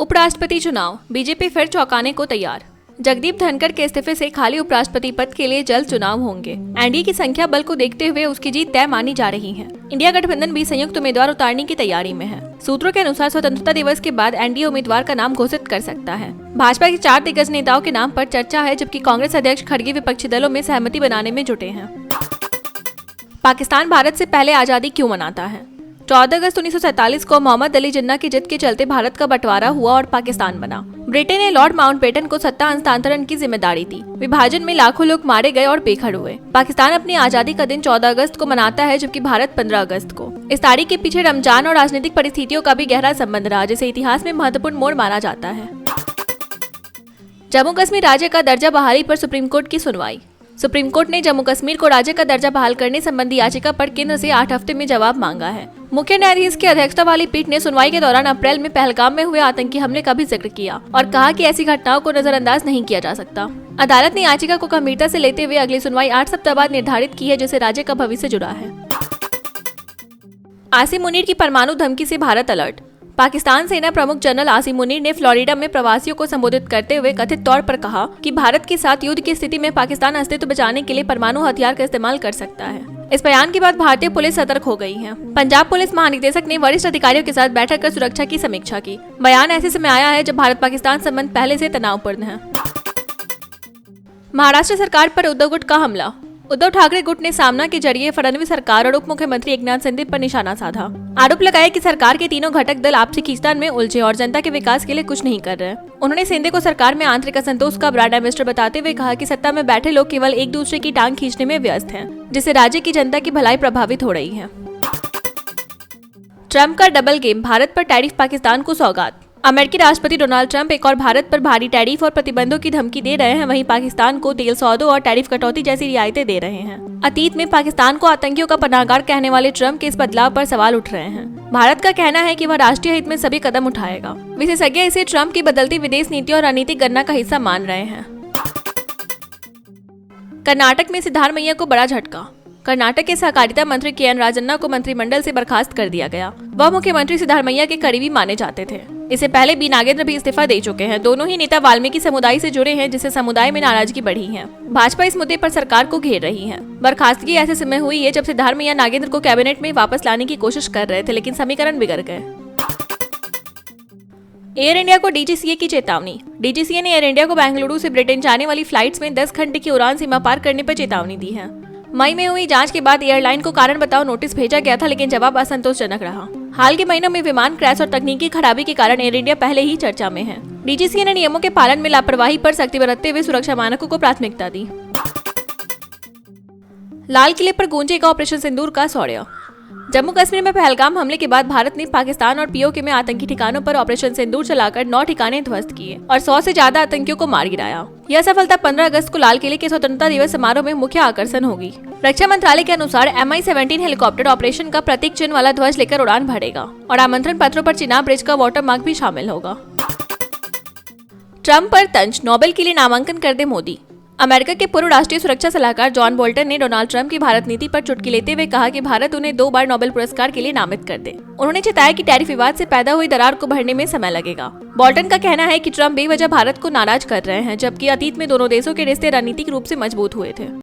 उपराष्ट्रपति चुनाव, बीजेपी फिर चौंकाने को तैयार। जगदीप धनखड़ के इस्तीफे से खाली उपराष्ट्रपति पद के लिए जल्द चुनाव होंगे। एनडीए की संख्या बल को देखते हुए उसकी जीत तय मानी जा रही है। इंडिया गठबंधन भी संयुक्त उम्मीदवार उतारने की तैयारी में है। सूत्रों के अनुसार स्वतंत्रता दिवस के बाद एनडीए उम्मीदवार का नाम घोषित कर सकता है। भाजपा के 4 दिग्गज नेताओं के नाम पर चर्चा है, जबकि कांग्रेस अध्यक्ष खड़गे विपक्षी दलों में सहमति बनाने में जुटे हैं। पाकिस्तान भारत से पहले आजादी क्यों मनाता है? 14 अगस्त 1947 को मोहम्मद अली जिन्ना की जिद के चलते भारत का बंटवारा हुआ और पाकिस्तान बना। ब्रिटेन ने लॉर्ड माउंटबेटन को सत्ता हस्तांतरण की जिम्मेदारी दी। विभाजन में लाखों लोग मारे गए और बेघर हुए। पाकिस्तान अपनी आजादी का दिन 14 अगस्त को मनाता है, जबकि भारत 15 अगस्त को। इस तारीख के पीछे रमजान और राजनीतिक परिस्थितियों का भी गहरा संबंध रहा, जिसे इतिहास में महत्वपूर्ण मोड़ माना जाता है। जम्मू कश्मीर राज्य का दर्जा बहाली पर सुप्रीम कोर्ट की सुनवाई। सुप्रीम कोर्ट ने जम्मू कश्मीर को राज्य का दर्जा बहाल करने संबंधी याचिका पर केंद्र से 8 हफ्ते में जवाब मांगा है। मुख्य न्यायाधीश की अध्यक्षता वाली पीठ ने सुनवाई के दौरान अप्रैल में पहलगाम में हुए आतंकी हमले का भी जिक्र किया और कहा कि ऐसी घटनाओं को नजरअंदाज नहीं किया जा सकता। अदालत ने याचिका को गंभीरता से लेते हुए अगली सुनवाई 8 सप्ताह बाद निर्धारित की है, जिससे राज्य का भविष्य जुड़ा है। आसिम मुनीर की परमाणु धमकी से भारत अलर्ट। पाकिस्तान सेना प्रमुख जनरल आसिम मुनीर ने फ्लोरिडा में प्रवासियों को संबोधित करते हुए कथित तौर पर कहा कि भारत के साथ युद्ध की स्थिति में पाकिस्तान अस्तित्व बचाने के लिए परमाणु हथियार का इस्तेमाल कर सकता है। इस बयान के बाद भारतीय पुलिस सतर्क हो गई है। पंजाब पुलिस महानिदेशक ने वरिष्ठ अधिकारियों के साथ बैठक कर सुरक्षा की समीक्षा की। बयान ऐसे समय आया है जब भारत पाकिस्तान संबंध पहले से तनावपूर्ण है। महाराष्ट्र सरकार पर उद्धव गुट का हमला। उद्धव ठाकरे गुट ने सामना के जरिए फडणवीस सरकार और उप मुख्यमंत्री एकनाथ शिंदे पर निशाना साधा। आरोप लगाया कि सरकार के तीनों घटक दल आपसी खींचतान में उलझे और जनता के विकास के लिए कुछ नहीं कर रहे। उन्होंने शिंदे को सरकार में आंतरिक असंतोष का ब्रांड एम्बेसडर बताते हुए कहा कि सत्ता में बैठे लोग केवल एक दूसरे की टांग खींचने में व्यस्त हैं, जिससे राज्य की जनता की भलाई प्रभावित हो रही है। ट्रंप का डबल गेम, भारत पर टैरिफ पाकिस्तान को सौगात। अमेरिकी राष्ट्रपति डोनाल्ड ट्रंप एक और भारत पर भारी टैरिफ और प्रतिबंधों की धमकी दे रहे हैं, वहीं पाकिस्तान को तेल सौदों और टैरिफ कटौती जैसी रियायतें दे रहे हैं। अतीत में पाकिस्तान को आतंकियों का पनाहगार कहने वाले ट्रंप के इस बदलाव पर सवाल उठ रहे हैं। भारत का कहना है कि वह राष्ट्रीय हित में सभी कदम उठाएगा। विशेषज्ञ इसे ट्रंप की बदलती विदेश नीति और रणनीतिक गणना का हिस्सा मान रहे हैं। कर्नाटक में सिद्धारमैया को बड़ा झटका। कर्नाटक के सहकारिता मंत्री के एन राजन्ना को मंत्रिमंडल से बर्खास्त कर दिया गया। वह मुख्यमंत्री सिद्धारमैया के करीबी माने जाते थे। इससे पहले बी नागेंद्र भी इस्तीफा दे चुके हैं। दोनों ही नेता वाल्मीकि समुदाय से जुड़े हैं, जिससे समुदाय में नाराजगी बढ़ी है। भाजपा इस मुद्दे पर सरकार को घेर रही है। बर्खास्तगी ऐसे समय हुई है जब सिद्धारमैया नागेंद्र को कैबिनेट में वापस लाने की कोशिश कर रहे थे, लेकिन समीकरण बिगड़ गए। एयर इंडिया को डीजीसीए की चेतावनी। डीजीसीए ने एयर इंडिया को बेंगलुरु से ब्रिटेन जाने वाली फ्लाइट्स में 10 घंटे की उड़ान सीमा पार करने पर चेतावनी दी है। मई में हुई जांच के बाद एयरलाइन को कारण बताओ नोटिस भेजा गया था, लेकिन जवाब असंतोषजनक रहा। हाल के महीनों में विमान क्रैश और तकनीकी खराबी के कारण एयर इंडिया पहले ही चर्चा में है। डीजीसीए ने नियमों के पालन में लापरवाही पर सख्ती बरतते हुए सुरक्षा मानकों को प्राथमिकता दी। लाल किले पर गूंजेगा ऑपरेशन सिंदूर का सौर्य। जम्मू कश्मीर में पहलगाम हमले के बाद भारत ने पाकिस्तान और पीओके में आतंकी ठिकानों पर ऑपरेशन सिंदूर चलाकर 9 ठिकाने ध्वस्त किए और 100 से ज्यादा आतंकियों को मार गिराया। यह सफलता 15 अगस्त को लाल किले के स्वतंत्रता दिवस समारोह में मुख्य आकर्षण होगी। रक्षा मंत्रालय के अनुसार MI-17 हेलीकॉप्टर ऑपरेशन का प्रतीक चिन्ह वाला ध्वज लेकर उड़ान भरेगा और आमंत्रण पत्रों पर चिनाब ब्रिज का वाटरमार्क भी शामिल होगा। ट्रंप पर तंज, नोबेल के लिए नामांकन कर दे मोदी। अमेरिका के पूर्व राष्ट्रीय सुरक्षा सलाहकार जॉन बोल्टन ने डोनाल्ड ट्रंप की भारत नीति पर चुटकी लेते हुए कहा कि भारत उन्हें 2 बार नोबेल पुरस्कार के लिए नामित कर दे। उन्होंने चेताया कि टैरिफ विवाद से पैदा हुई दरार को भरने में समय लगेगा। बोल्टन का कहना है कि ट्रंप बेवजह भारत को नाराज कर रहे हैं, जबकि अतीत में दोनों देशों के रिश्ते रणनीतिक रूप से मजबूत हुए थे।